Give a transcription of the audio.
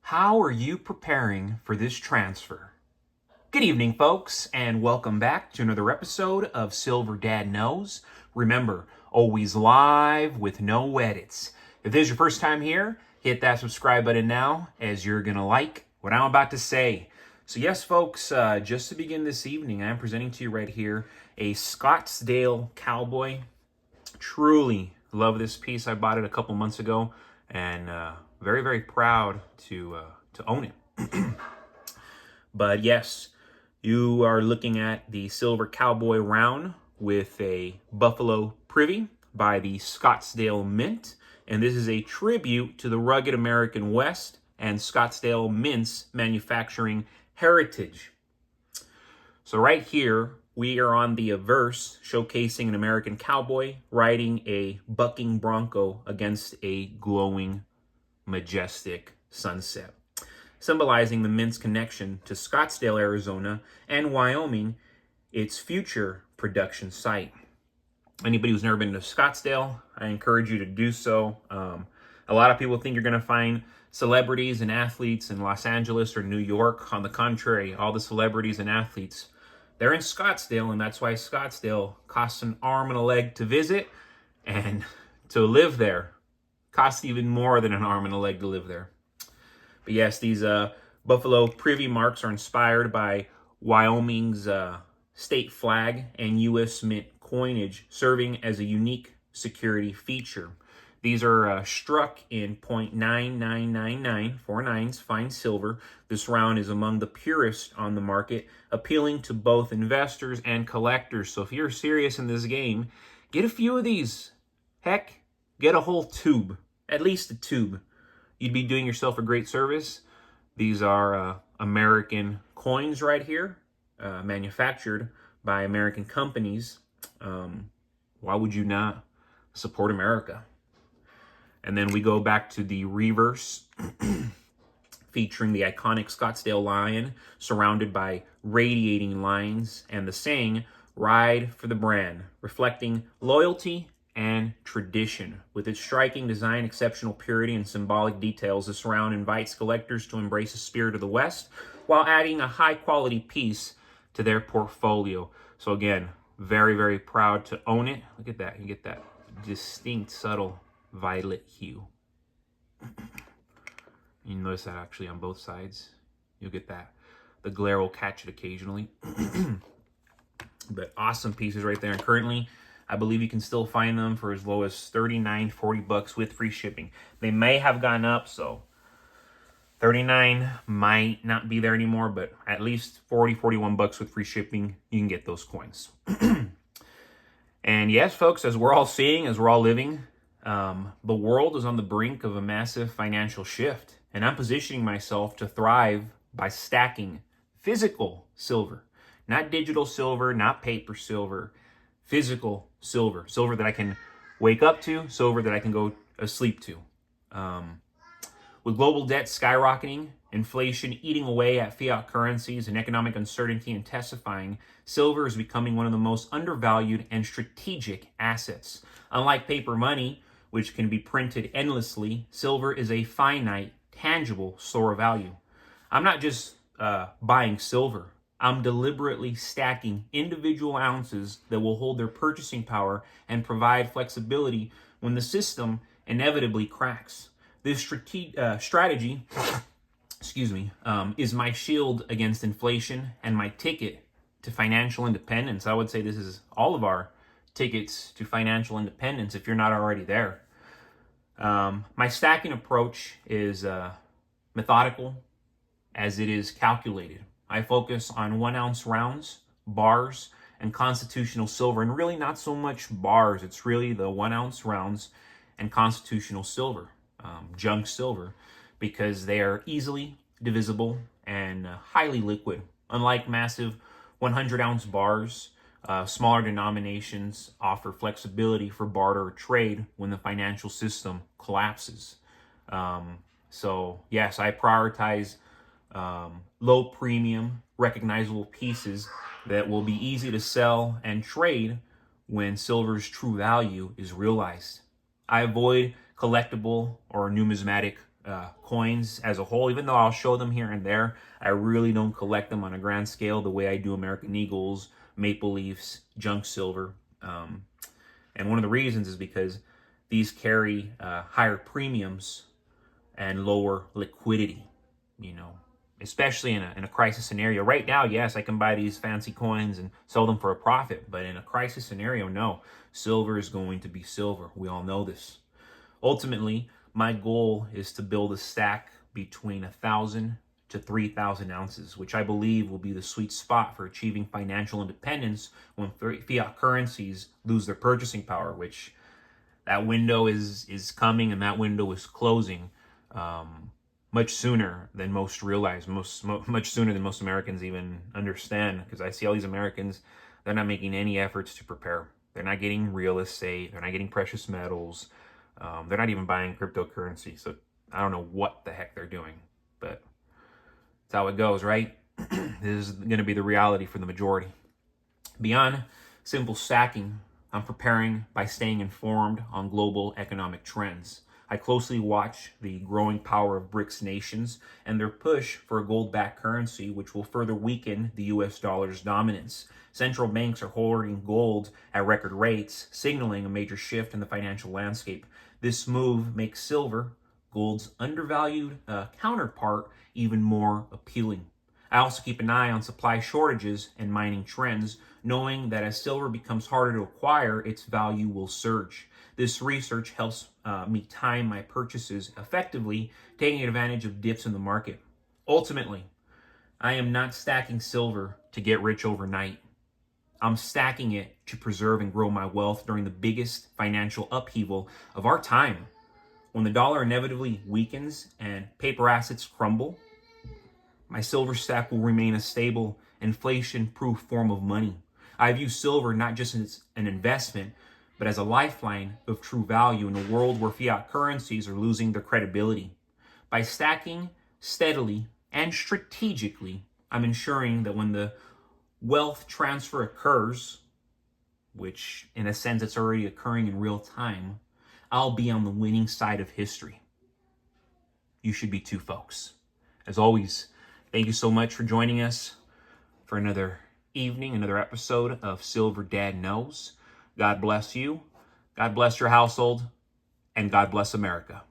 How are you preparing for this transfer? Good evening, folks, and welcome back to another episode of Silver Dad Knows. Remember, always live with no edits. If this is your first time here, hit that subscribe button now, as you're going to like what I'm about to say. So yes, folks, just to begin this evening, I'm presenting to you right here a Scottsdale cowboy. Truly love this piece. I bought it a couple months ago, and very, very proud to own it. But yes, you are looking at the Silver Cowboy round with a Buffalo Privy by the Scottsdale Mint. And this is a tribute to the rugged American West and Scottsdale Mint's manufacturing heritage. So right here, we are on the Averse, showcasing an American cowboy riding a bucking bronco against a glowing, majestic sunset, symbolizing the Mint's connection to Scottsdale, Arizona, and Wyoming, its future production site. Anybody who's never been to Scottsdale, I encourage you to do so. A lot of people think you're going to find celebrities and athletes in Los Angeles or New York. On the contrary, all the celebrities and athletes, they're in Scottsdale, and that's why Scottsdale costs an arm and a leg to visit, and to live there costs even more than an arm and a leg to live there. But yes, these Buffalo Privy marks are inspired by Wyoming's state flag and U.S. Mint coinage, serving as a unique security feature. These are struck in 0.9999, 4 nines, fine silver. This round is among the purest on the market, appealing to both investors and collectors. So if you're serious in this game, get a few of these. Heck, get a whole tube, at least a tube. You'd be doing yourself a great service. These are American coins right here, manufactured by American companies. Why would you not support America? And then we go back to the reverse, featuring the iconic Scottsdale lion surrounded by radiating lines, and the saying, "Ride for the brand," reflecting loyalty and tradition. With its striking design, exceptional purity, and symbolic details, this round invites collectors to embrace the spirit of the West while adding a high-quality piece to their portfolio. So again, very, very proud to own it. Look at that. You get that distinct, subtle violet hue. You notice that actually on both sides. You'll get that. The glare will catch it occasionally. But awesome pieces right there. And currently, I believe you can still find them for as low as $39, $40 with free shipping. They may have gone up, so $39 might not be there anymore, but at least $40, $41 with free shipping, you can get those coins. And yes, folks, as we're all seeing, as we're all living, the world is on the brink of a massive financial shift, and I'm positioning myself to thrive by stacking physical silver, not digital silver, not paper silver, physical silver, silver that I can wake up to, silver that I can go asleep to. With global debt skyrocketing, inflation eating away at fiat currencies, and economic uncertainty intensifying, silver is becoming one of the most undervalued and strategic assets. Unlike paper money, which can be printed endlessly, silver is a finite, tangible store of value. I'm not just buying silver. I'm deliberately stacking individual ounces that will hold their purchasing power and provide flexibility when the system inevitably cracks. This strategy is my shield against inflation and my ticket to financial independence. I would say this is all of our tickets to financial independence if you're not already there. My stacking approach is methodical as it is calculated. I focus on 1 ounce rounds, bars, and constitutional silver, and really not so much bars. It's really the 1 ounce rounds and constitutional silver, junk silver, because they are easily divisible and highly liquid. Unlike massive 100 ounce bars, smaller denominations offer flexibility for barter or trade when the financial system collapses. So yes, I prioritize low premium, recognizable pieces that will be easy to sell and trade when silver's true value is realized. I avoid collectible or numismatic coins as a whole, even though I'll show them here and there. I really don't collect them on a grand scale the way I do American Eagles, Maple Leafs, junk silver. And one of the reasons is because these carry higher premiums and lower liquidity, especially in a crisis scenario. Right now, yes, I can buy these fancy coins and sell them for a profit, but in a crisis scenario, no. Silver is going to be silver. We all know this. Ultimately, my goal is to build a stack between 1,000 to 3,000 ounces, which I believe will be the sweet spot for achieving financial independence when fiat currencies lose their purchasing power, which that window is coming, and that window is closing much sooner than most realize, much sooner than most Americans even understand, because I see all these Americans, they're not making any efforts to prepare. They're not getting real estate. They're not getting precious metals. They're not even buying cryptocurrency. So I don't know what the heck they're doing, but that's how it goes, right? This is going to be the reality for the majority. Beyond simple stacking, I'm preparing by staying informed on global economic trends. I closely watch the growing power of BRICS nations and their push for a gold-backed currency, which will further weaken the US dollar's dominance. Central banks are hoarding gold at record rates, signaling a major shift in the financial landscape. This move makes silver, gold's undervalued counterpart, even more appealing. I also keep an eye on supply shortages and mining trends, knowing that as silver becomes harder to acquire, its value will surge. This research helps me time my purchases effectively, taking advantage of dips in the market. Ultimately, I am not stacking silver to get rich overnight. I'm stacking it to preserve and grow my wealth during the biggest financial upheaval of our time. When the dollar inevitably weakens and paper assets crumble, my silver stack will remain a stable, inflation-proof form of money. I view silver not just as an investment, but as a lifeline of true value in a world where fiat currencies are losing their credibility. By stacking steadily and strategically, I'm ensuring that when the wealth transfer occurs, which in a sense it's already occurring in real time, I'll be on the winning side of history. You should be too, folks. As always, thank you so much for joining us for another evening, another episode of Silver Dad Knows. God bless you, God bless your household, and God bless America.